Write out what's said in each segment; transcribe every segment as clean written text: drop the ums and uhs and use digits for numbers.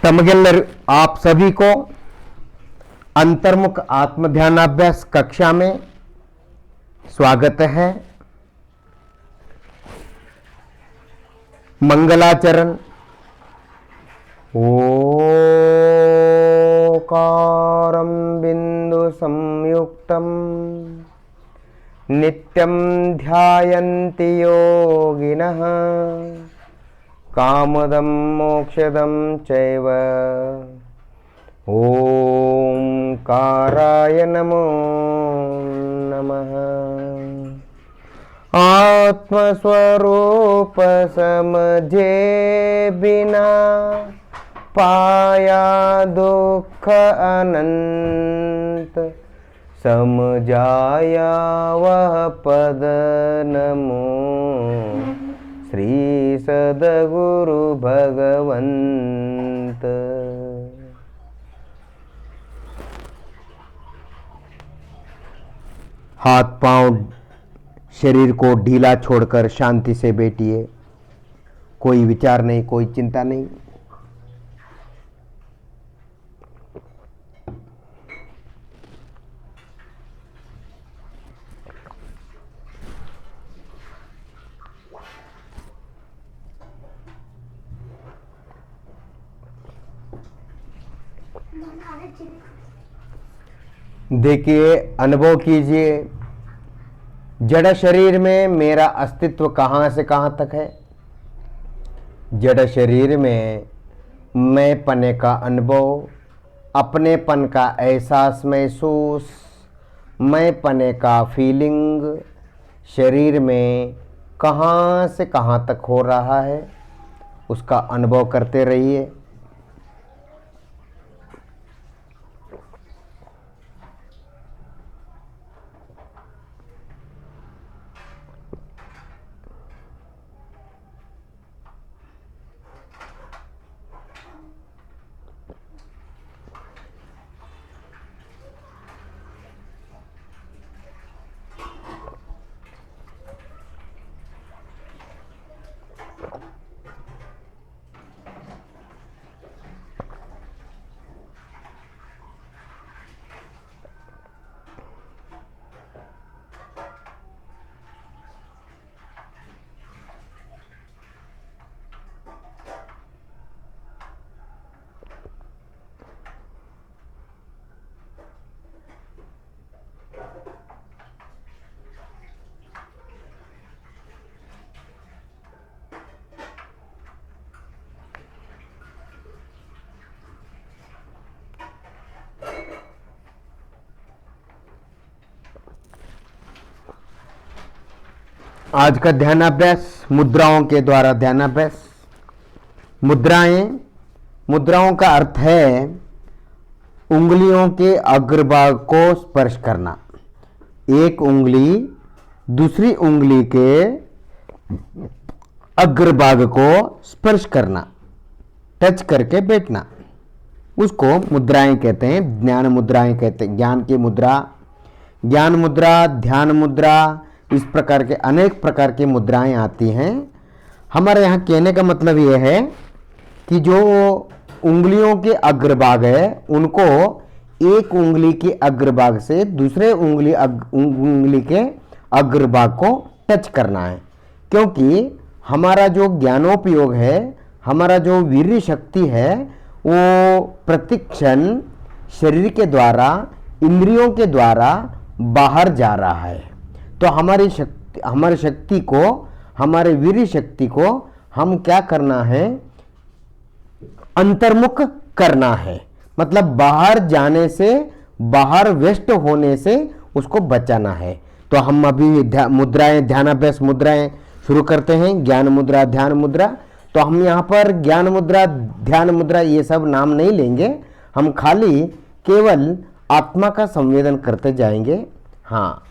तमಗೆಲ್ಲರೂ आप सभी को अंतर्मुख आत्म ध्यानाभ्यास कक्षा में स्वागत है। मंगलाचरण। ओकारं बिंदु संयुक्तम नित्यं ध्यायन्ति योगिनः कामदं मोक्षदं चैव ओंकाराय नमो नमः। आत्मस्वरूप समझे बिना पाया दुख अनंत समझाया वह पद नमो श्री सद्गुरु भगवंत। हाथ पांव शरीर को ढीला छोड़कर शांति से बैठिए। कोई विचार नहीं, कोई चिंता नहीं। देखिए, अनुभव कीजिए, जड़ शरीर में मेरा अस्तित्व कहाँ से कहाँ तक है। जड़ शरीर में मैं पने का अनुभव, अपनेपन का एहसास महसूस, मैं पने का फीलिंग शरीर में कहाँ से कहाँ तक हो रहा है, उसका अनुभव करते रहिए। आज का ध्यानाभ्यास मुद्राओं के द्वारा ध्यानाभ्यास। मुद्राओं का अर्थ है उंगलियों के अग्रभाग को स्पर्श करना। एक उंगली दूसरी उंगली के अग्रभाग को स्पर्श करना, टच करके बैठना, उसको मुद्राएं कहते हैं। ज्ञान मुद्राएं कहते हैं। ज्ञान की मुद्रा, ज्ञान मुद्रा, ध्यान मुद्रा, इस प्रकार के अनेक प्रकार की मुद्राएं आती हैं। हमारे यहाँ कहने का मतलब यह है कि जो उंगलियों के अग्रभाग है उनको एक उंगली के अग्रभाग से दूसरे उंगली के अग्रभाग को टच करना है, क्योंकि हमारा जो ज्ञानोपयोग है, हमारा जो वीर्य शक्ति है, वो प्रतिक्षण शरीर के द्वारा, इंद्रियों के द्वारा बाहर जा रहा है। तो हमारी शक्ति को, हमारे वीर्य शक्ति को हम क्या करना है, अंतर्मुख करना है। मतलब बाहर जाने से, बाहर व्यस्त होने से उसको बचाना है। तो हम अभी मुद्राएं, ध्यानाभ्यास मुद्राएं शुरू करते हैं। ज्ञान मुद्रा, ध्यान मुद्रा। तो हम यहाँ पर ज्ञान मुद्रा, ध्यान मुद्रा ये सब नाम नहीं लेंगे। हम खाली केवल आत्मा का संवेदन करते जाएंगे। हाँ,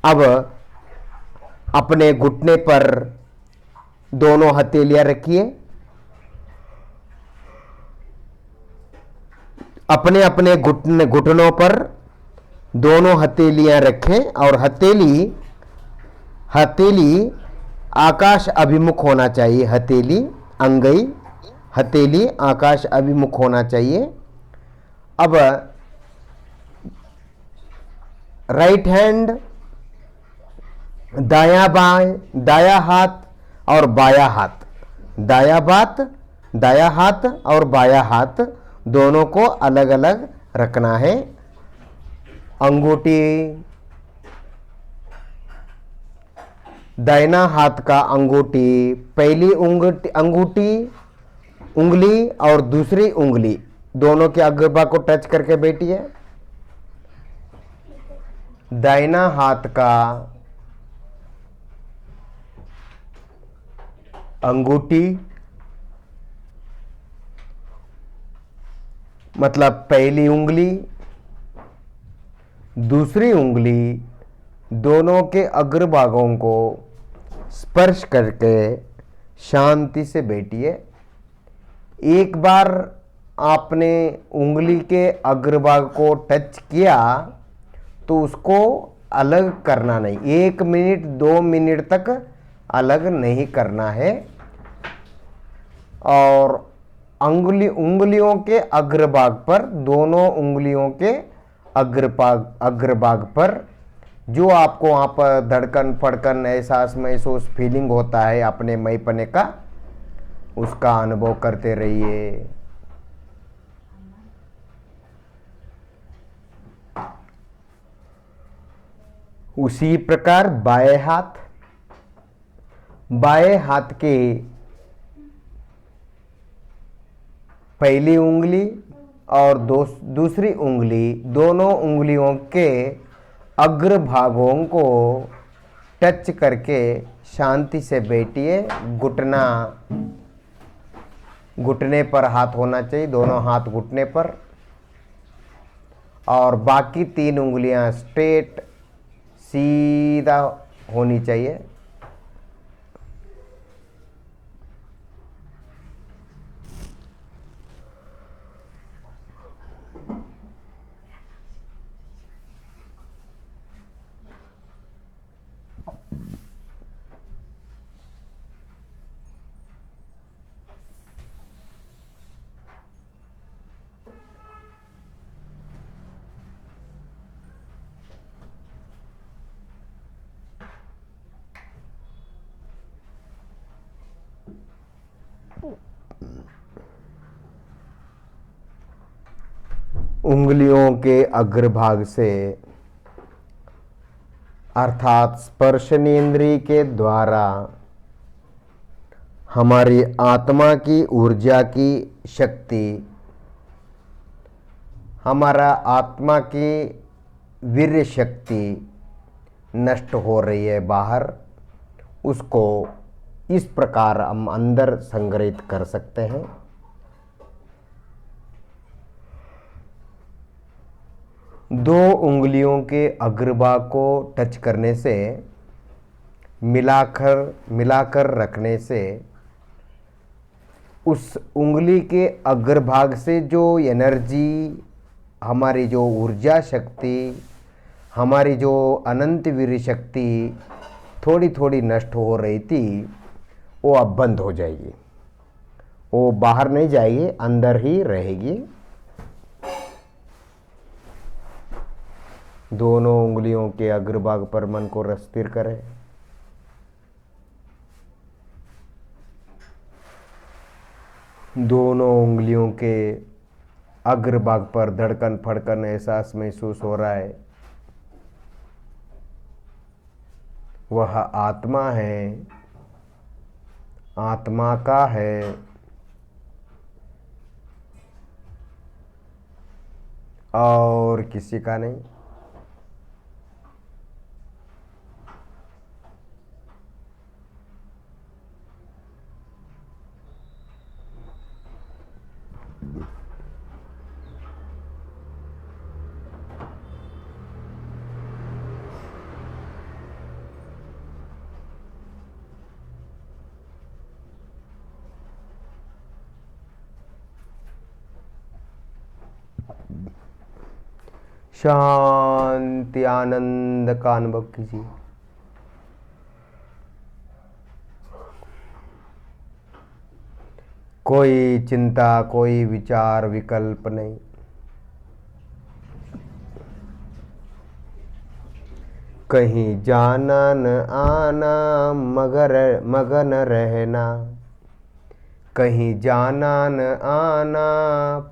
अब अपने घुटने पर दोनों हथेलियां रखिए। अपने अपने घुटनों पर दोनों हथेलियां रखें और हथेली आकाश अभिमुख होना चाहिए। हथेली, अंगई हथेली आकाश अभिमुख होना चाहिए। अब राइट हैंड, दायां बाएं, दायां हाथ और बायां हाथ, दायां हाथ और बायां हाथ दोनों को अलग अलग रखना है। अंगूठी, दाहिना हाथ का अंगूठी, पहली अंगूठी उंगली और दूसरी उंगली दोनों के अग्रभाग को टच करके बैठिए। दाहिना हाथ का अंगूठी मतलब पहली उंगली, दूसरी उंगली दोनों के अग्रभागों को स्पर्श करके शांति से बैठिए। एक बार आपने उंगली के अग्रभाग को टच किया तो उसको अलग करना नहीं, 1 मिनट 2 मिनट तक अलग नहीं करना है। और उंगलियों के अग्रभाग पर, दोनों उंगलियों के अग्रभाग पर जो आपको वहां पर धड़कन फड़कन एहसास महसूस फीलिंग होता है अपने मईपने का, उसका अनुभव करते रहिए। उसी प्रकार बाएं हाथ के पहली उंगली और दूसरी उंगली दोनों उंगलियों के अग्रभागों को टच करके शांति से बैठिए। घुटने पर हाथ होना चाहिए, दोनों हाथ घुटने पर, और बाकी 3 उंगलियां स्ट्रेट सीधा होनी चाहिए। उंगलियों के अग्रभाग से अर्थात स्पर्शनेंद्रिय के द्वारा हमारी आत्मा की ऊर्जा की शक्ति, हमारा आत्मा की वीर्य शक्ति नष्ट हो रही है बाहर, उसको इस प्रकार हम अंदर संग्रहित कर सकते हैं। दो उंगलियों के अग्रभाग को टच करने से, मिलाकर रखने से उस उंगली के अग्रभाग से जो एनर्जी, हमारी जो ऊर्जा शक्ति, हमारी जो अनंत वीर्य शक्ति थोड़ी थोड़ी नष्ट हो रही थी, वो अब बंद हो जाएगी। वो बाहर नहीं जाएगी, अंदर ही रहेगी। दोनों उंगलियों के अग्रभाग पर मन को स्थिर करें। दोनों उंगलियों के अग्रभाग पर धड़कन फड़कन एहसास महसूस हो रहा है। वह आत्मा है, आत्मा का है। और किसी का नहीं। शांति आनंद का अनुभव कीजिए। कोई चिंता, कोई विचार विकल्प नहीं। कहीं जाना न आना, मगर मगन रहना। कहीं जाना न आना,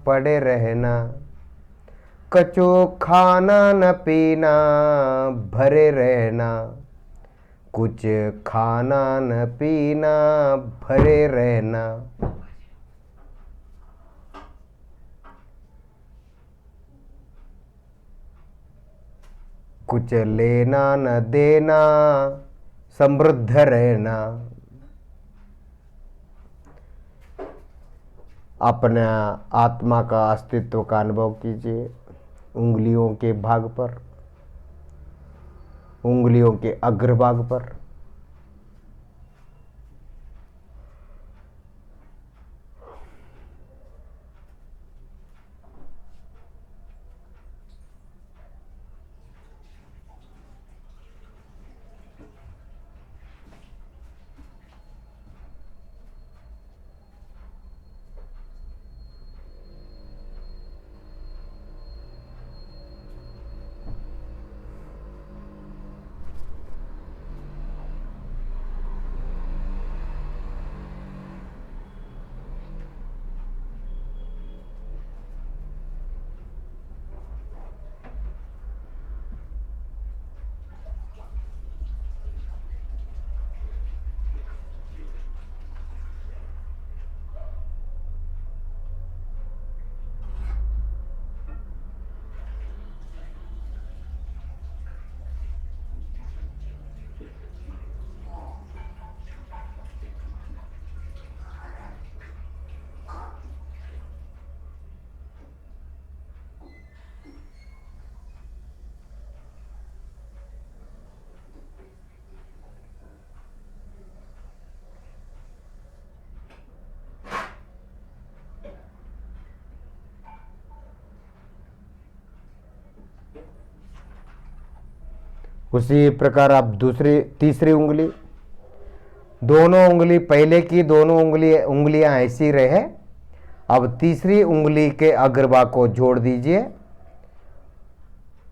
पड़े रहना। कचो खाना न पीना, भरे रहना। कुछ खाना न पीना, भरे रहना। कुछ लेना न देना, समृद्ध रहना। अपना आत्मा का अस्तित्व का अनुभव कीजिए उंगलियों के भाग पर, उंगलियों के अग्रभाग पर। उसी प्रकार आप दूसरी तीसरी उंगली, दोनों उंगली पहले की दोनों उंगलियां ऐसी रहे। अब तीसरी उंगली के अग्रभाग को जोड़ दीजिए।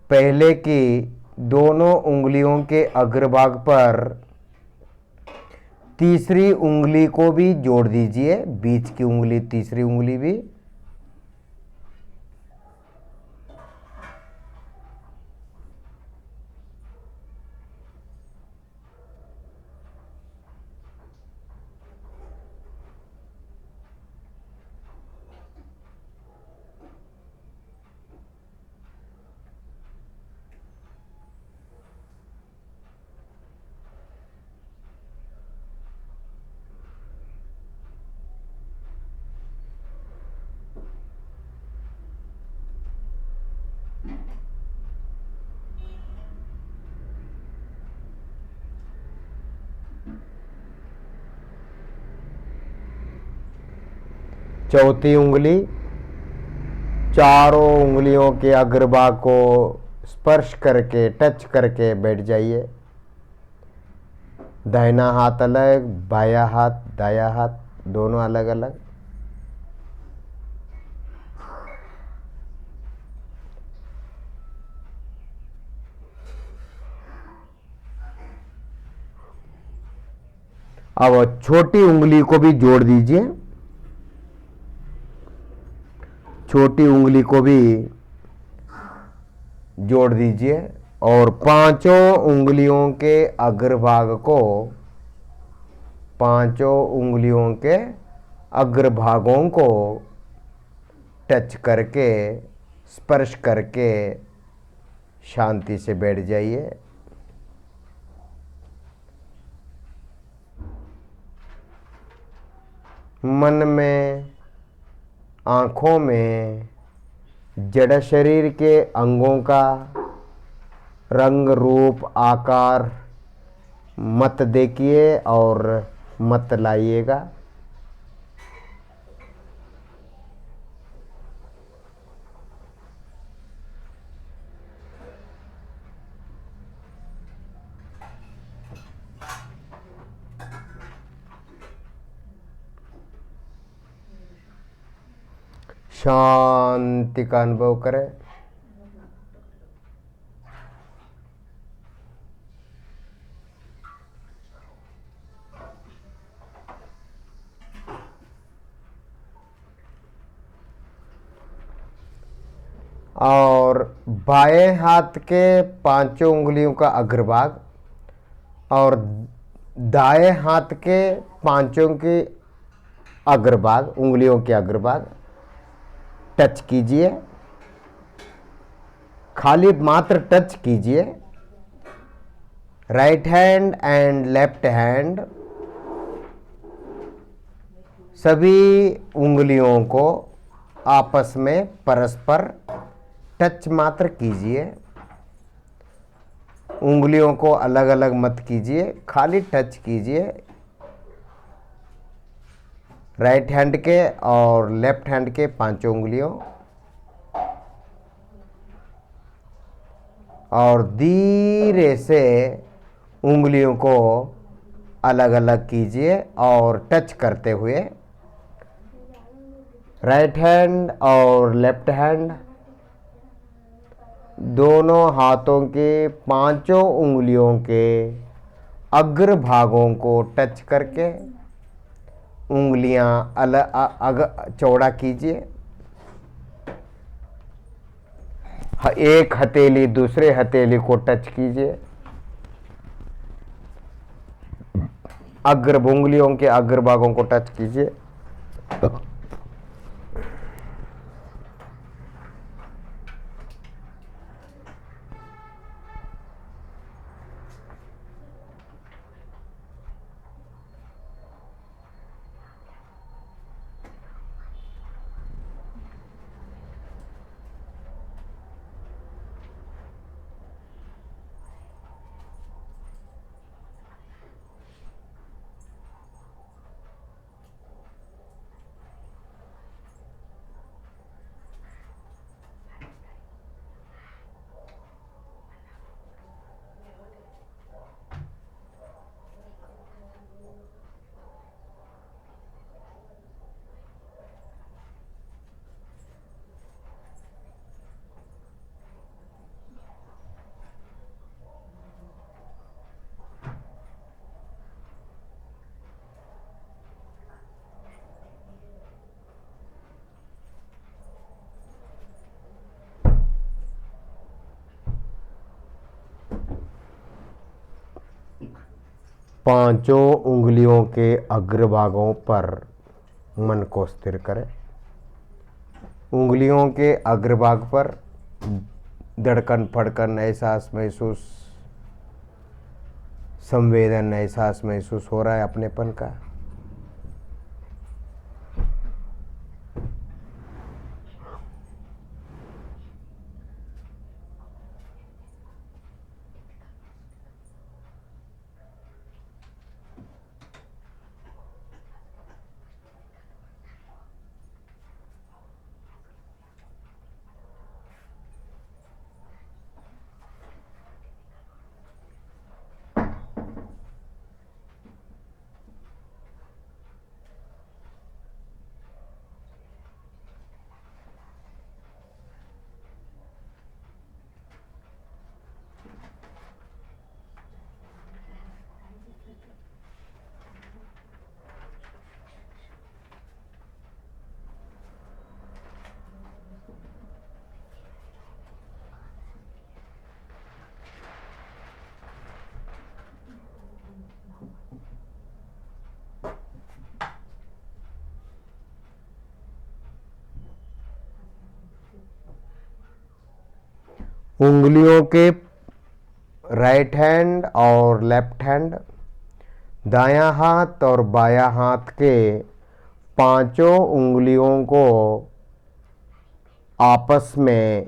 पहले की दोनों उंगलियों के अग्रभाग पर तीसरी उंगली को भी जोड़ दीजिए, बीच की उंगली तीसरी उंगली भी। चौथी उंगली, चारों उंगलियों के अग्रभाग को स्पर्श करके, टच करके बैठ जाइए। दाहिना हाथ अलग, बायां हाथ, दायां हाथ दोनों अलग अलग। अब छोटी उंगली को भी जोड़ दीजिए, छोटी उंगली को भी जोड़ दीजिए और पांचों उंगलियों के अग्रभाग को, पांचों उंगलियों के अग्रभागों को टच करके, स्पर्श करके शांति से बैठ जाइए। मन में, आँखों में जड़ शरीर के अंगों का रंग रूप आकार मत देखिए और मत लाइएगा। शांति का अनुभव करें। और बाएं हाथ के पांचों उंगलियों का अग्रभाग और दाएं हाथ के पांचों के अग्रभाग, उंगलियों के अग्रभाग टच कीजिए। खाली मात्र टच कीजिए। Right hand and left hand सभी उंगलियों को आपस में परस्पर टच मात्र कीजिए। उंगलियों को अलग अलग मत कीजिए, खाली टच कीजिए। राइट हैंड के और लेफ्ट हैंड के पांचों उंगलियों, और धीरे से उंगलियों को अलग अलग कीजिए और टच करते हुए राइट हैंड और लेफ्ट हैंड दोनों हाथों के पांचों उंगलियों के अग्र भागों को टच करके उंगलियां चौड़ा कीजिए। एक हथेली दूसरे हथेली को टच कीजिए। उंगलियों के अग्र भागों को टच कीजिए। पांचों उंगलियों के अग्रभागों पर मन को स्थिर करें। उंगलियों के अग्रभाग पर धड़कन फड़कन एहसास महसूस, संवेदन एहसास महसूस हो रहा है अपनेपन का। उंगलियों के राइट हैंड और लेफ्ट हैंड, दायां हाथ और बायां हाथ के पांचों उंगलियों को आपस में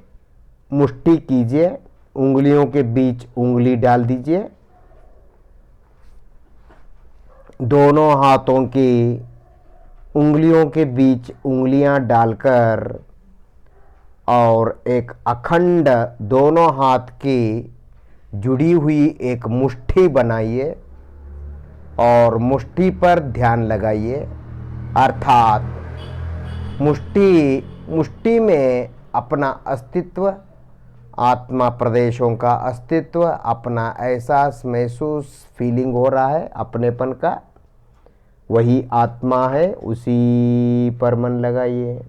मुट्ठी कीजिए। उंगलियों के बीच उंगली डाल दीजिए। दोनों हाथों की उंगलियों के बीच उंगलियां डालकर और एक अखंड दोनों हाथ की जुड़ी हुई एक मुट्ठी बनाइए और मुट्ठी पर ध्यान लगाइए। अर्थात मुट्ठी मुष्टि में अपना अस्तित्व, आत्मा प्रदेशों का अस्तित्व, अपना एहसास महसूस फीलिंग हो रहा है अपनेपन का, वही आत्मा है, उसी पर मन लगाइए।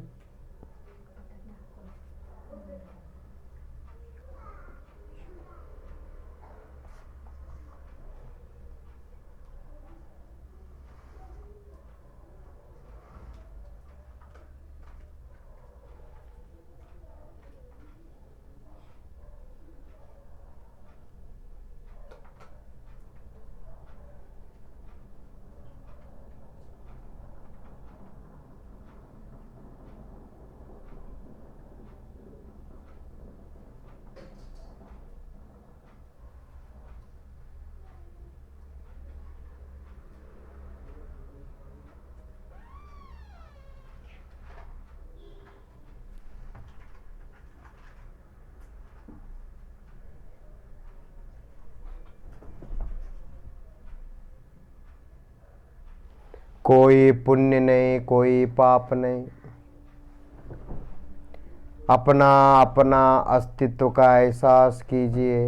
कोई पुण्य नहीं, कोई पाप नहीं, अपना अपना अस्तित्व का एहसास कीजिए।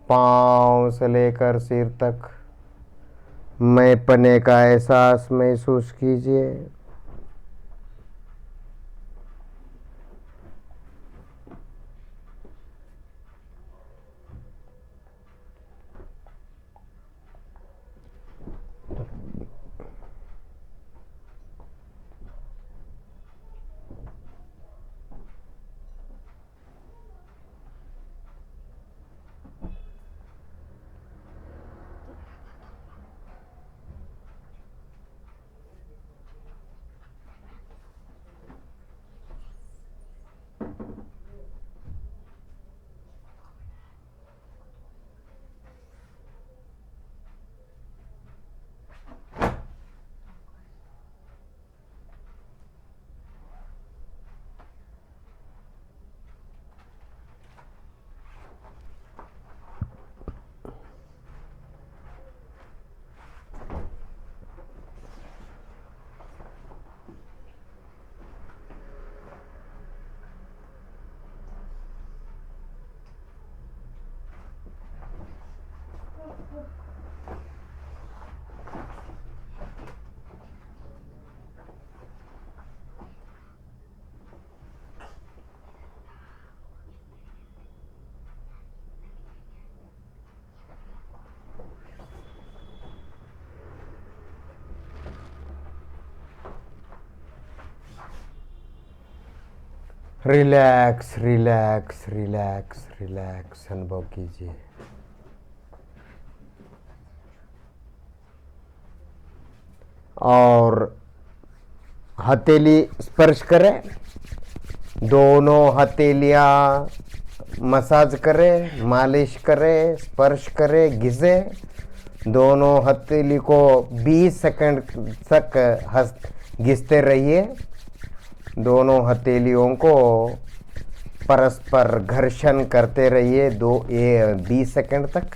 पांव से लेकर सिर तक मैंपने का एहसास महसूस कीजिए। रिलैक्स रिलैक्स रिलैक्स रिलैक्स अनुभव कीजिए। और हथेली स्पर्श करें, दोनों हथेलियां मसाज करें, मालिश करें, स्पर्श करें, घिसे। दोनों हथेली को 20 सेकंड तक घिसते रहिए। दोनों हथेलियों को परस्पर घर्षण करते रहिए 20 सेकंड तक।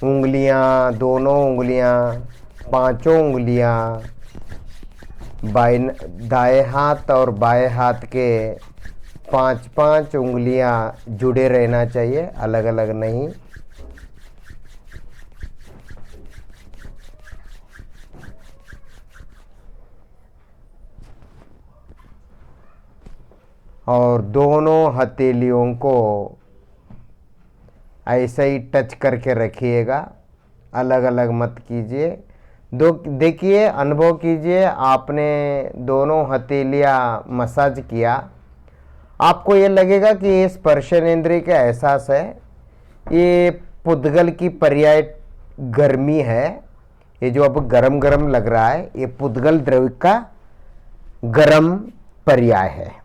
उंगलियां, दोनों उंगलियां, पांचों उंगलियां दाएं हाथ और बाएं हाथ के 5-5 उंगलियां जुड़े रहना चाहिए, अलग अलग नहीं। और दोनों हथेलियों को ऐसे ही टच करके रखिएगा, अलग अलग मत कीजिए। देखिए, अनुभव कीजिए, आपने दोनों हथेलियां मसाज किया, आपको ये लगेगा कि ये स्पर्शनेंद्रिय का एहसास है, ये पुद्गल की पर्याय गर्मी है। ये जो अब गरम गरम लग रहा है, ये पुद्गल द्रव्य का गरम पर्याय है।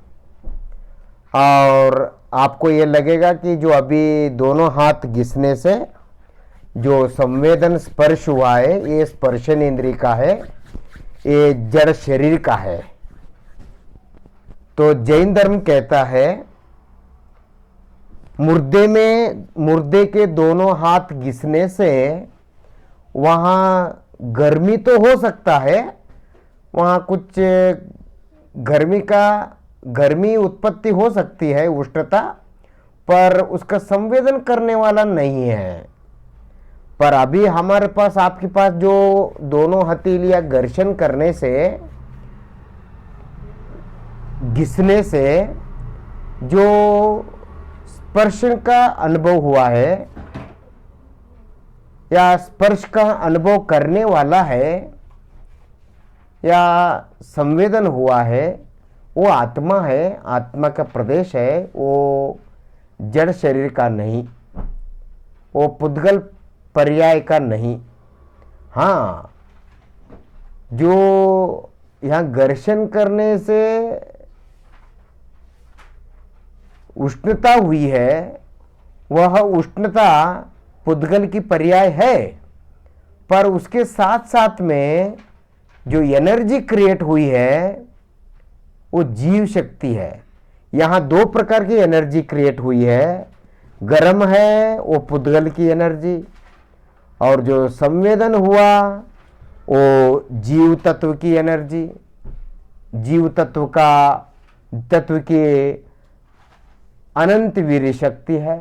और आपको ये लगेगा कि जो अभी दोनों हाथ घिसने से जो संवेदन स्पर्श हुआ है, ये स्पर्शन इंद्रिय का है, ये जड़ शरीर का है। तो जैन धर्म कहता है मुर्दे के दोनों हाथ घिसने से वहां गर्मी तो हो सकता है, वहाँ कुछ गर्मी उत्पत्ति हो सकती है, उष्णता, पर उसका संवेदन करने वाला नहीं है। पर अभी हमारे पास, आपके पास जो दोनों हथेलियां घर्षण करने से, घिसने से जो स्पर्श का अनुभव हुआ है या स्पर्श का अनुभव करने वाला है या संवेदन हुआ है, वो आत्मा है, आत्मा का प्रदेश है, वो जड़ शरीर का नहीं, वो पुद्गल पर्याय का नहीं। हाँ, जो यहाँ घर्षण करने से उष्णता हुई है, वह उष्णता पुद्गल की पर्याय है, पर उसके साथ साथ में जो एनर्जी क्रिएट हुई है वो जीव शक्ति है। यहाँ दो प्रकार की एनर्जी क्रिएट हुई है, गर्म है वो पुद्गल की एनर्जी, और जो संवेदन हुआ वो जीव तत्व की एनर्जी, जीव तत्व की अनंत वीर्य शक्ति है।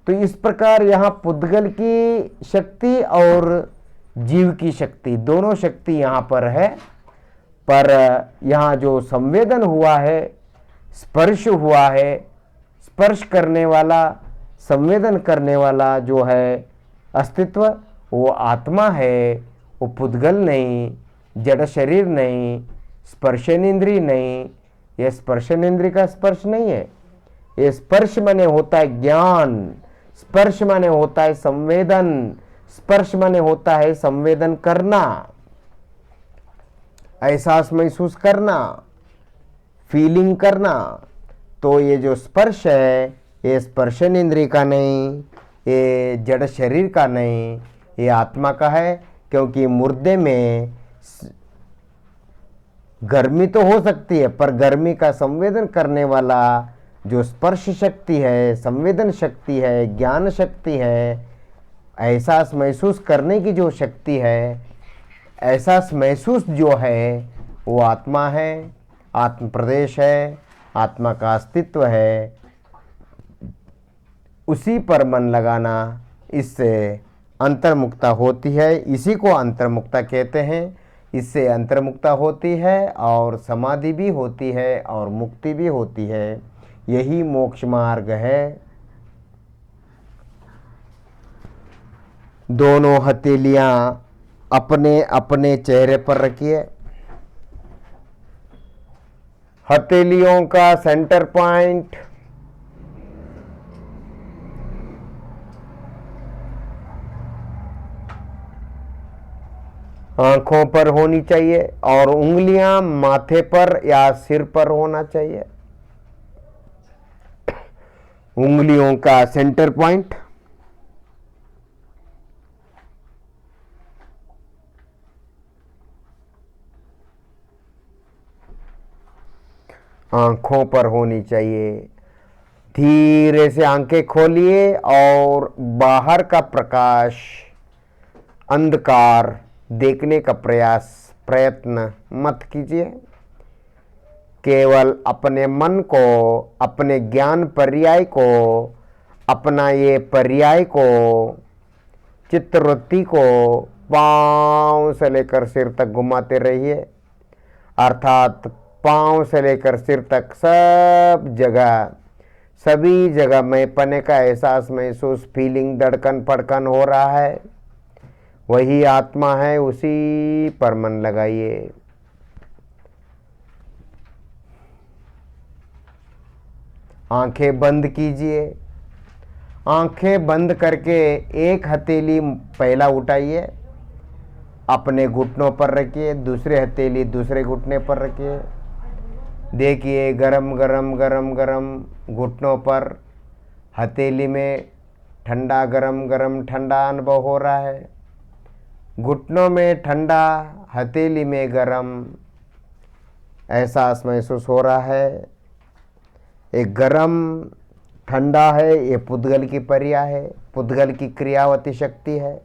तो इस प्रकार यहाँ पुद्गल की शक्ति और जीव की शक्ति, दोनों शक्ति यहाँ पर है। पर यहाँ जो संवेदन हुआ है, स्पर्श हुआ है, स्पर्श करने वाला, संवेदन करने वाला जो है अस्तित्व, वो आत्मा है, वो पुद्गल नहीं, जड़ शरीर नहीं, स्पर्शनेन्द्रिय नहीं। ये स्पर्शनेन्द्रिय का स्पर्श नहीं है, ये स्पर्श माने होता है ज्ञान, स्पर्श माने होता है संवेदन, स्पर्श माने होता है संवेदन करना, एहसास महसूस करना, फीलिंग करना। तो ये जो स्पर्श है, ये स्पर्शनेन्द्रिय का नहीं, ये जड़ शरीर का नहीं, ये आत्मा का है। क्योंकि मुर्दे में गर्मी तो हो सकती है, पर गर्मी का संवेदन करने वाला जो स्पर्श शक्ति है, संवेदन शक्ति है, ज्ञान शक्ति है, एहसास महसूस करने की जो शक्ति है, एहसास महसूस जो है, वो आत्मा है, आत्म प्रदेश है, आत्मा का अस्तित्व है। उसी पर मन लगाना, इससे अंतर्मुक्ता होती है। इसी को अंतर्मुक्ता कहते हैं। इससे अंतर्मुक्ता होती है और समाधि भी होती है और मुक्ति भी होती है। यही मोक्ष मार्ग है। दोनों हथेलियां अपने अपने चेहरे पर रखिए। हथेलियों का सेंटर पॉइंट आंखों पर होनी चाहिए और उंगलियां माथे पर या सिर पर होना चाहिए। उंगलियों का सेंटर पॉइंट आंखों पर होनी चाहिए। धीरे से आंखें खोलिए और बाहर का प्रकाश, अंधकार देखने का प्रयत्न मत कीजिए। केवल अपने मन को, अपने ज्ञान पर्याय को, अपना ये पर्याय को, चित्तवृत्ति को पांव से लेकर सिर तक घुमाते रहिए। अर्थात पांव से लेकर सिर तक सब जगह, सभी जगह में पने का एहसास महसूस, फीलिंग, धड़कन फड़कन हो रहा है, वही आत्मा है। उसी पर मन लगाइए। आंखें बंद कीजिए। आंखें बंद करके एक हथेली पहला उठाइए, अपने घुटनों पर रखिए, दूसरे हथेली दूसरे घुटने पर रखिए। देखिए गरम गरम गरम गरम घुटनों पर, हथेली में ठंडा गरम गरम ठंडा अनुभव हो रहा है। घुटनों में ठंडा, हथेली में गरम एहसास महसूस हो रहा है। एक गरम ठंडा है, ये पुद्गल की पर्याय है, पुद्गल की क्रियावती शक्ति है।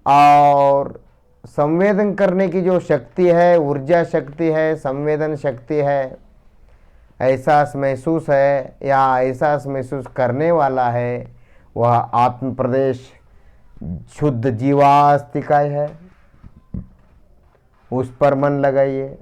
और संवेदन करने की जो शक्ति है, ऊर्जा शक्ति है, संवेदन शक्ति है, एहसास महसूस है या एहसास महसूस करने वाला है, वह आत्म प्रदेश शुद्ध जीवास्तिकाय है। उस पर मन लगाइए।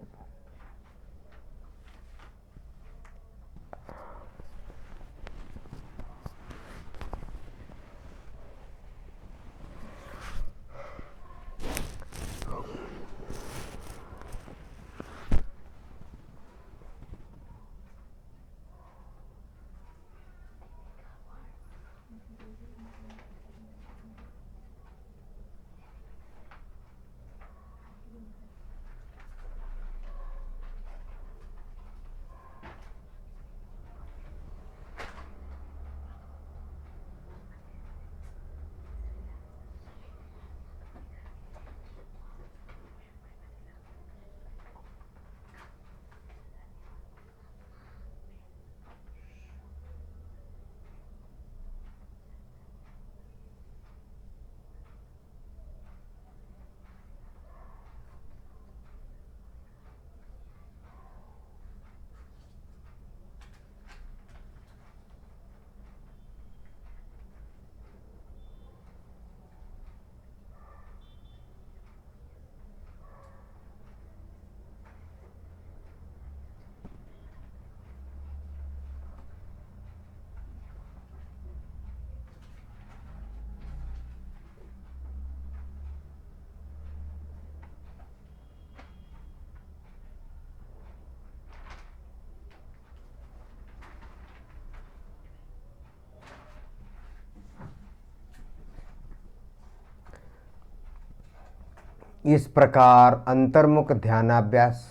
इस प्रकार अंतर्मुख ध्यानाभ्यास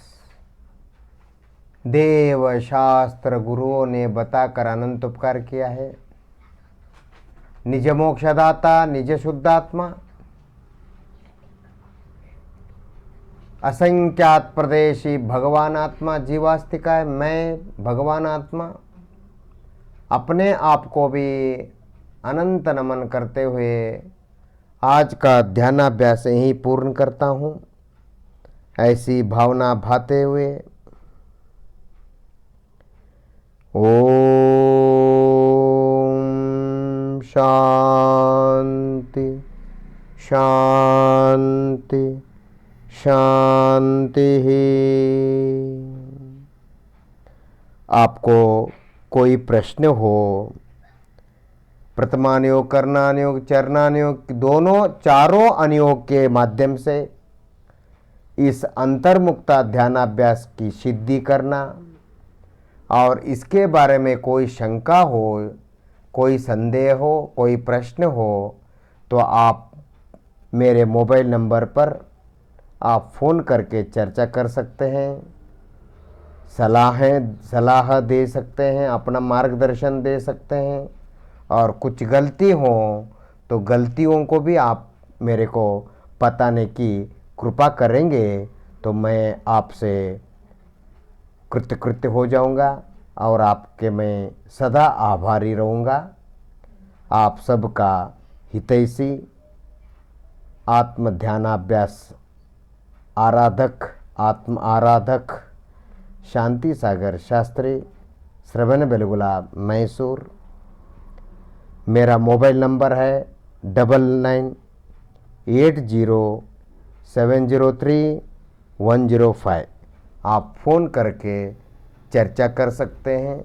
देव शास्त्र गुरुओं ने बताकर अनंत उपकार किया है। निज मोक्षदाता, निज शुद्धात्मा, असंख्यात प्रदेशी भगवान आत्मा जीवास्तिकाय, मैं भगवान आत्मा अपने आप को भी अनंत नमन करते हुए आज का ध्यानाभ्यास यहीं पूर्ण करता हूँ। ऐसी भावना भाते हुए ओम शांति शांति शांति। आपको कोई प्रश्न हो, प्रथमानुयोग, कर्णानुयोग, चरणानुयोग दोनों चारों अनुयोग के माध्यम से इस अंतर्मुक्ता ध्यानाभ्यास की सिद्धि करना, और इसके बारे में कोई शंका हो, कोई संदेह हो, कोई प्रश्न हो तो आप मेरे मोबाइल नंबर पर आप फ़ोन करके चर्चा कर सकते हैं, सलाह दे सकते हैं, अपना मार्गदर्शन दे सकते हैं। और कुछ गलती हो तो गलतियों को भी आप मेरे को बताने की कृपा करेंगे तो मैं आपसे कृतकृत्य हो जाऊंगा और आपके मैं सदा आभारी रहूँगा। आप सबका हितैषी आत्म ध्यानाभ्यास आराधक, आत्म आराधक शांति सागर शास्त्री, श्रवण बेलगुला, मैसूर। मेरा मोबाइल नंबर है 9980703105। आप फ़ोन करके चर्चा कर सकते हैं।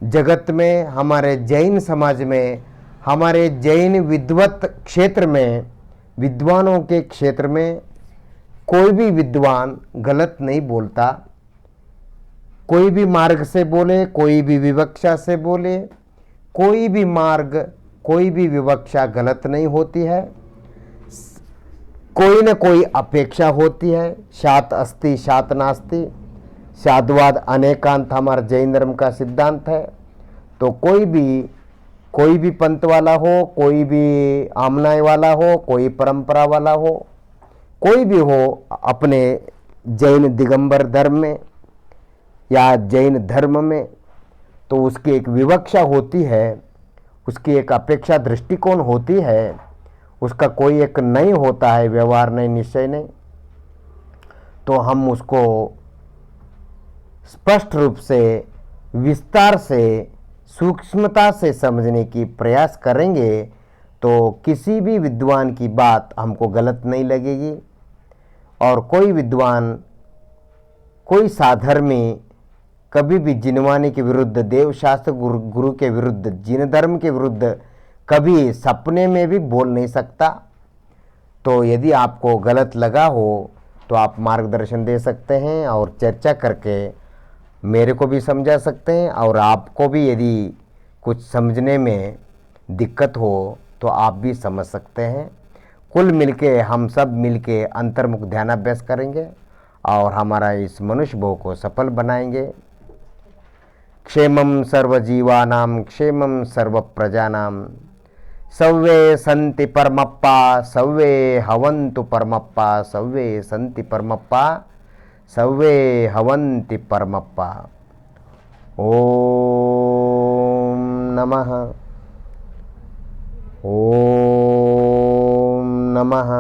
जगत में, हमारे जैन समाज में, हमारे जैन विद्वत क्षेत्र में, विद्वानों के क्षेत्र में कोई भी विद्वान गलत नहीं बोलता। कोई भी मार्ग से बोले, कोई भी विवक्षा से बोले, कोई भी मार्ग, कोई भी विवक्षा गलत नहीं होती है। कोई न कोई अपेक्षा होती है। शात अस्ति शात नास्ति, शादवाद अनेकांत हमारा जैन धर्म का सिद्धांत है। तो कोई भी पंथ वाला हो, कोई भी आमनाय वाला हो, कोई परंपरा वाला हो, कोई भी हो अपने जैन दिगंबर धर्म में या जैन धर्म में, तो उसकी एक विवक्षा होती है, उसकी एक अपेक्षा दृष्टिकोण होती है। उसका कोई एक नहीं होता है, व्यवहार नहीं, निश्चय नहीं, तो हम उसको स्पष्ट रूप से, विस्तार से, सूक्ष्मता से समझने की प्रयास करेंगे तो किसी भी विद्वान की बात हमको गलत नहीं लगेगी। और कोई विद्वान, कोई साधर्मी कभी भी जिनवानी के विरुद्ध, देवशास्त्र गुरु के विरुद्ध, जिन धर्म के विरुद्ध कभी सपने में भी बोल नहीं सकता। तो यदि आपको गलत लगा हो तो आप मार्गदर्शन दे सकते हैं और चर्चा करके मेरे को भी समझा सकते हैं, और आपको भी यदि कुछ समझने में दिक्कत हो तो आप भी समझ सकते हैं। कुल मिलके हम सब मिलके अंतर्मुख ध्यानाभ्यास करेंगे और हमारा इस मनुष्य भोग को सफल बनाएंगे। क्षेमं सर्वजीवानां, क्षेमं सर्वप्रजानां, सव्वे सन्ति परमप्पा, सव्वे हवन्तु परमप्पा, सव्वे सन्ति परमप्पा, सव्वे हवन्ति परमप्पा। ओम नमः, ओम नमः।